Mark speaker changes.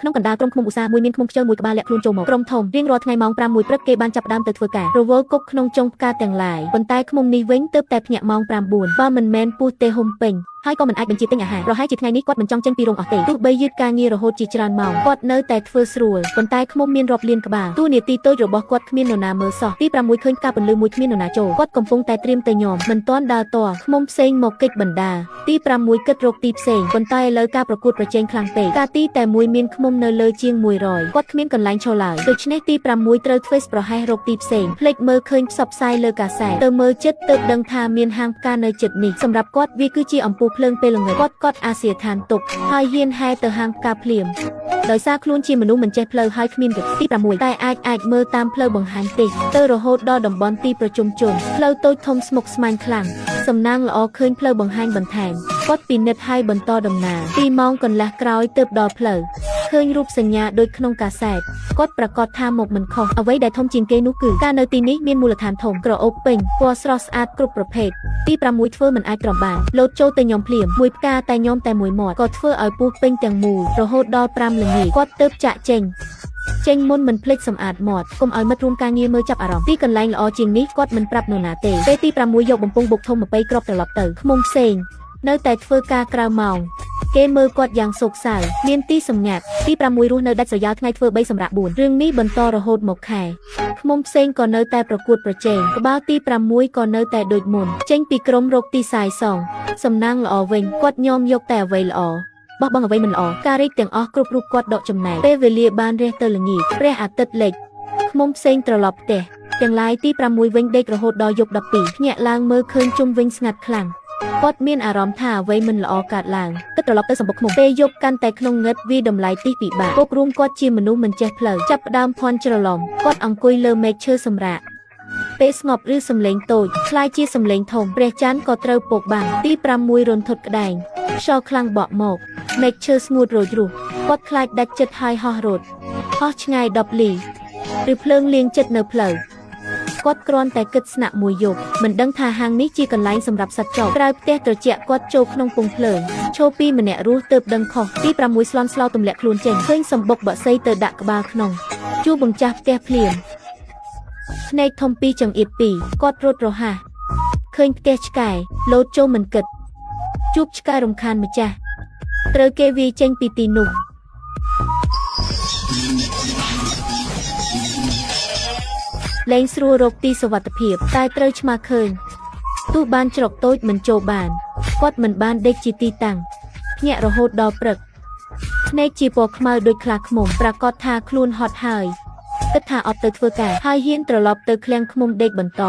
Speaker 1: ក្នុងកណ្ដាលក្រុមឃ្មុំឧស្សាហ៍មួយមានឃ្មុំខ្ជិលមួយក្បាលលាក់ខ្លួនចូលមកក្រុមធំរៀងរាល់ថ្ងៃម៉ោង 5 មួយព្រឹកគេបានចាប់ផ្ដើមទៅធ្វើការរវល់គប់ក្នុងចុងផ្កាទាំងឡាយប៉ុន្តែឃ្មុំនេះវិញទើបតែភ្ញាក់ម៉ោង 9 បើមិនមែនពស់ទេហុំពេញហើយក៏មិនអាចបញ្ជាទិញអាហារប្រហែលជាថ្ងៃនេះគាត់មិនចង់ចេញពីរោងអស់ទេទោះបីយឺតការងាររហូតជាច្រើនម៉ោងគាត់នៅតែធ្វើស្រួលប៉ុន្តែឃ្មុំមានរាប់លានក្បាលតួនាទីតូចរបស់គាត់គ្មាននរណាមើលសោះទី 6 ឃើញការពន្លឺមួយគ្មាននរណាចូលគាត់កំពុងតែត្រៀមទៅញោមមិនទាន់ដើរតឃ្មុំផ្សេងមកគេចបណ្ដាទី 6 គិតរកទីផ្សេងប៉ុន្តែឥឡូវការប្រកួតប្រជែងខ្លាំងពេកការទីតែមួយមានឃ្មុំនៅលើជាង 100គាត់គ្មានកន្លែងឈរឡើយដូច្នេះទី 6 ត្រូវធ្វើប្រហែសរកទីផ្សេងភ្លេចមើលឃើញផ្សព្វផ្សាយលើកាសែតទៅមើលចិត្តទើបដឹងថាមានហាងផ្កានៅជិតនេះសម្រាប់គាត់វាគឺជាអំពូលភ្លើងពេលល្ងាចគាត់អាសៀឋានទុកហើយហ៊ានហែទៅហាងផ្កាភ្លាមដោយសារខ្លួនជាមនុស្សមិនចេះផ្លូវហើយគ្មានគិតទី 6 តែអាចមើលតាមផ្លូវបង្ហាញទេទៅរហូតដល់តំបន់ទីប្រជុំជនផ្លូវតូចធំស្មុគស្មាញខ្លាំងសំណាងល្អឃើញផ្លូវបង្ហាញបន្ថែមគាត់ពិនិត្យហើយបន្តដំណើរ2 ម៉ោងកន្លះក្រោយទើបដល់ផ្លូវឃើញរូបសញ្ញាដូចក្នុងកាសែតគាត់ប្រកាសថាមកមិនខុសអ្វីដែលធំជាងគេនោះគឺការនៅទីនេះមានមូលដ្ឋានធំក្រអូបពេញពណ៌ស្រស់ស្អាតគ្រប់ប្រភេទទី 6 ធ្វើមិនអាចទ្រាំបានលោតចូលទៅញោមភ្លាមមួយផ្កាតែញោមតែមួយមាត់ក៏ធ្វើឲ្យពោះពេញទាំងមូលរហូតដល់ 5 ល្ងាចគាត់ទើបចាក់ចេញមុនមិនភ្លេចសម្អាតមាត់កុំឲ្យមិត្តរួមការងារមើលចាប់អារម្មណ៍ទីកន្លែងល្អជាងនេះគាត់មិនប្រាប់នរណាទេពេលទី 6 យកបំពង់បុកធំ20គ្រាប់ត្រឡប់ទៅឃ្មុំផ្សេងនៅតែធ្វើការក្រៅម៉ោងគេមើលគាត់យ៉ាងសោកសៅមានទីសម្ងាត់ទី 6 រស់នៅដាច់ស្រយាលថ្ងៃធ្វើ3សម្រាប់4រឿងនេះបន្តរហូតមកខែឃ្មុំផ្សេងក៏នៅតែប្រកួតប្រជែងក្បាលទី 6 ក៏នៅតែដូចមុនចេញពីក្រុមរកទីសាយសងសំណាងល្អវិញគាត់ញោមយកតែអ្វីល្អបោះបង់អ្វីមិនល្អការរីកទាំងអស់គ្រប់រូបគាត់ដកចំណែកពេលវេលាបានរះទៅល្ងាចព្រះអាទិត្យលិចឃ្មុំផ្សេងត្រឡប់ផ្ទះទាំងឡាយទី 6 វិញដេករហូតដល់យប់ 12ភ្ញាក់ឡើងមើលឃើញជុំវិញស្ងាត់ខ្លាំងគាត់មានអារម្មណ៍ថាអ្វីមិនល្អកើតឡើងគិតត្រឡប់ទៅសម្បុកឃ្មុំពេលយប់កាន់តែក្នុងងឹតវាតម្លៃទីពិបាកពុករួមគាត់ជាមនុស្សមិនចេះផ្លូវចាប់ផ្ដើមភ័ន្តច្រឡំគាត់អង្គុយលើមែកឈើសម្រាកពេលស្ងប់ឬសំឡេងតូចคล้ายជាសំឡេងធំព្រះច័ន្ទក៏ត្រូវពកបាំងទី 6 រន្ធត់ក្តែងខ្យល់ខ្លាំងបក់មកមែកឈើស្ងួតរោចរស់គាត់ខ្លាចដាច់ចិត្តហើយហោះរត់ហោះឆ្ងាយ10 លីឬភ្លើងលៀងចិត្តនៅផ្លូវគាត់គ្រាន់តែគិតស្នាក់មួយយប់មិនដឹងថាហាងនេះជាកន្លែងសម្រាប់សត្វចោលក្រៅផ្ទះត្រជាក់គាត់ចូលក្នុងពងភ្លើងឈោពីម្នាក់រស់ទើបដឹងខុសទី 6 ស្លន់ស្លោទម្លាក់ខ្លួនចេញឃើញសម្បុកបក្សីទៅដាក់ក្បាលក្នុងជួបង្ចាស់ផ្ទះភ្លាមភ្នែកធំពីចង្អៀត2គាត់រត់រហ័សឃើញផ្ទះឆ្កែលោតចូលមិនគិតជួបឆ្កែរំខានម្ចាស់ត្រូវគេវាយចេញពីទីនោះលែងស្រួលរកទីសុវត្ថិភាពតែត្រូវឆ្មាឃើញទោះបានច្រកតូចមិនចូលបានគាត់មិនបានដេកជាទីតាំងភ្ញាក់រហូតដល់ព្រឹកភ្នែកជាពណ៌ខ្មៅដូចខ្លាឃ្មុំប្រកាសថាខ្លួនហត់ហើយគិតថាអត់ទៅធ្វើការហើយហ៊ានត្រឡប់ទៅឃ្លាំងឃ្មុំដេកបន្ត